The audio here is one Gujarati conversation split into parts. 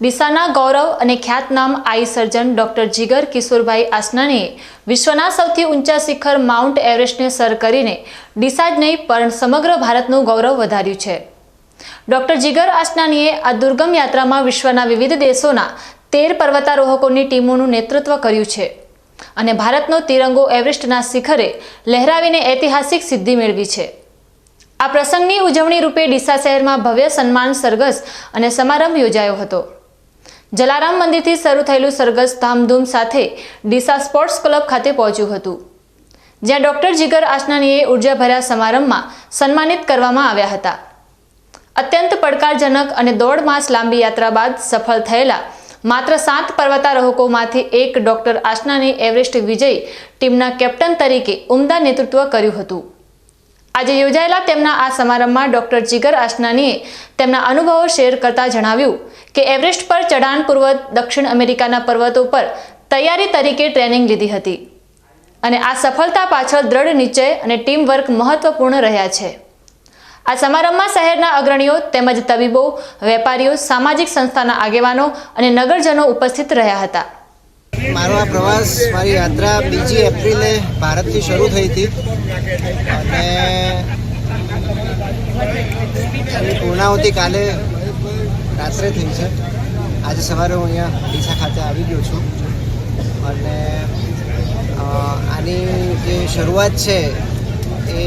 ડીસાના ગૌરવ અને ખ્યાતનામ આઈ સર્જન ડોક્ટર જીગર કિશોરભાઈ આસનાનીએ વિશ્વના સૌથી ઊંચા શિખર માઉન્ટ એવરેસ્ટને સર કરીને ડીસા જ નહીં પણ સમગ્ર ભારતનું ગૌરવ વધાર્યું છે। ડોક્ટર જીગર આસનાનીએ આ દુર્ગમ યાત્રામાં વિશ્વના વિવિધ દેશોના 13 પર્વતારોહકોની ટીમોનું નેતૃત્વ કર્યું છે અને ભારતનો તિરંગો એવરેસ્ટના શિખરે લહેરાવીને ઐતિહાસિક સિદ્ધિ મેળવી છે। આ પ્રસંગની ઉજવણી રૂપે ડીસા શહેરમાં ભવ્ય સન્માન સરઘસ અને સમારંભ યોજાયો હતો। જલારામ મંદિરથી શરૂ થયેલું સરઘસ ધામધૂમ સાથે ડીસા સ્પોર્ટ્સ ક્લબ ખાતે પહોંચ્યું હતું, જ્યાં ડોક્ટર જીગર આસનાનીએ ઉર્જાભર્યા સમારંભમાં સન્માનિત કરવામાં આવ્યા હતા। અત્યંત પડકારજનક અને 1.5 માસ લાંબી યાત્રા બાદ સફળ થયેલા માત્ર 7 પર્વતારોહકોમાંથી એક ડોક્ટર આસનાની એવરેસ્ટ વિજય ટીમના કેપ્ટન તરીકે ઉમદા નેતૃત્વ કર્યું હતું। આજે યોજાયેલા તેમના આ સમારંભમાં ડોક્ટર જીગર આસનાનીએ તેમના અનુભવો શેર કરતા જણાવ્યું કે એવરેસ્ટ પર ચઢાણ પૂર્વ દક્ષિણ અમેરિકાના પર્વતો પર તૈયારી તરીકે ટ્રેનિંગ લીધી હતી અને આ સફળતા પાછળ દ્રઢ નિશ્ચય અને ટીમ વર્ક મહત્વપૂર્ણ રહ્યા છે। આ સમારંભમાં શહેરના અગ્રણીઓ તેમજ તબીબો, વેપારીઓ, સામાજિક સંસ્થાના આગેવાનો અને નગરજનો ઉપસ્થિત રહ્યા હતા। મારો આ પ્રવાસ, મારી યાત્રા 2 એપ્રિલે ભારતથી શરૂ થઈ હતી અને એની પૂર્ણાહુતિ કાલે રાત્રે થઈ છે। આજે સવારે હું અહીંયા ડીસા ખાતે આવી ગયો છું અને આની જે શરૂઆત છે એ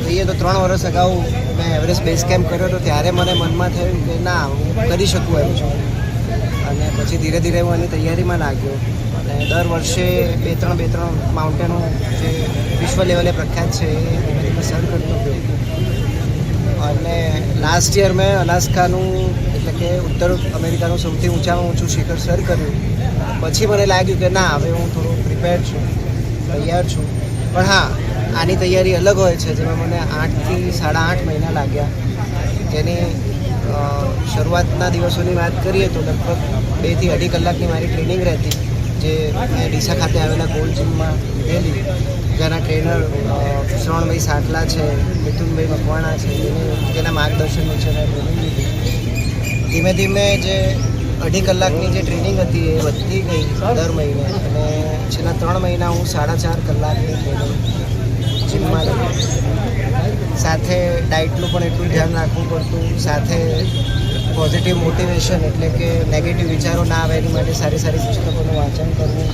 કહીએ તો 3 વર્ષ અગાઉ મેં એવરેસ્ટ બેઝ કેમ્પ કર્યો હતો, ત્યારે મને મનમાં થયું કે ના, હું કરી શકું એમ છું અને પછી ધીરે ધીરે હું એની તૈયારીમાં લાગ્યો અને દર વર્ષે 2-3 માઉન્ટેનો જે વિશ્વ લેવલે પ્રખ્યાત છે એ ધીમે ધીમે સર કરતો ગયો અને લાસ્ટ યર મેં અલાસ્કાનું એટલે કે ઉત્તર અમેરિકાનું સૌથી ઊંચામાં ઊંચું શિખર સર કર્યું। પછી મને લાગ્યું કે ના, હવે હું થોડું પ્રિપેર છું, તૈયાર છું। પણ હા, આની તૈયારી અલગ હોય છે, જેમાં મને 8 થી 8.5 મહિના લાગ્યા, જેની શરૂઆતના દિવસોની વાત કરીએ તો લગભગ 2 થી 2.5 કલાકની મારી ટ્રેનિંગ રહેતી, જે મેં ડીસા ખાતે આવેલા ગોલ્ડ જીમમાં લીધેલી, જેના ટ્રેનર શ્રવણભાઈ સાટલા છે, મિથુનભાઈ મકવાણા છે, જેના માર્ગદર્શન નીચે મેં ટ્રેનિંગ લીધી। ધીમે ધીમે જે 2.5 કલાકની જે ટ્રેનિંગ હતી એ વધતી ગઈ દર મહિને અને છેલ્લા 3 મહિના હું 4.5 કલાકની ટ્રેનિંગ જીમમાં લીધી। સાથે ડાયટનું પણ એટલું ધ્યાન રાખવું પડતું, સાથે પોઝિટિવ મોટિવેશન એટલે કે નેગેટિવ વિચારો ના આવે એની માટે સારી સારી પુસ્તકોનું વાંચન કરવું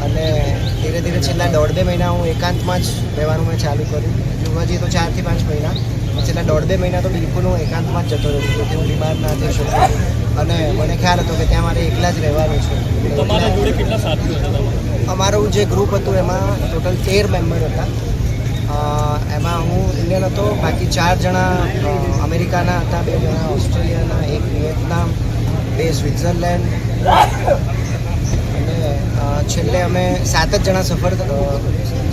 અને ધીરે ધીરે છેલ્લા 1.5-2 મહિના હું એકાંતમાં જ રહેવાનું મેં ચાલુ કર્યું। જોવા જઈએ તો 4 થી 5 મહિના, છેલ્લા 1.5-2 મહિના તો બિલકુલ હું એકાંતમાં જ જતો રહ્યો, જેથી હું બીમાર ના થઈ શકું અને મને ખ્યાલ હતો કે ત્યાં મારે એકલા જ રહેવાનું છે। અમારું જે ગ્રુપ હતું એમાં ટોટલ 13 મેમ્બર હતા। એમાં હું ઇન્ડિયન હતો, બાકી 4 જણા અમેરિકાના હતા, 2 જણા ઓસ્ટ્રેલિયાના, 1 વિયેતનામ, 2 સ્વિટ્ઝરલેન્ડ અને છેલ્લે અમે 7 જ જણા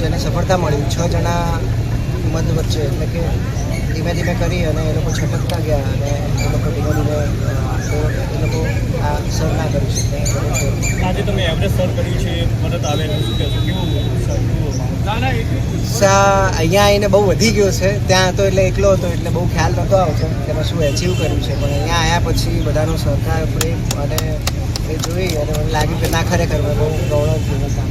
જેને સફળતા મળી। 6 જણા મધ વચ્ચે એટલે કે ધીમે ધીમે કરી અને એ લોકો છટકતા ગયા અને એ લોકો ધીમે ધીમે એ લોકો આ સર ના કરી શક્યા। આજે તમે એવરેસ્ટ સર કર્યું છે, મદદ આવે અહીંયા આવીને બહુ વધી ગયો છે। ત્યાં હતો એટલે એકલો હતો એટલે બહુ ખ્યાલ નહોતો આવતો કે મેં શું એચીવ કર્યું છે, પણ અહીંયા આવ્યા પછી બધાનો સહકાર, પ્રેમ અને એ જોઈ અને મને લાગ્યું કે ના, ખરેખર મેં બહુ ગૌરવપૂર્ણ કામ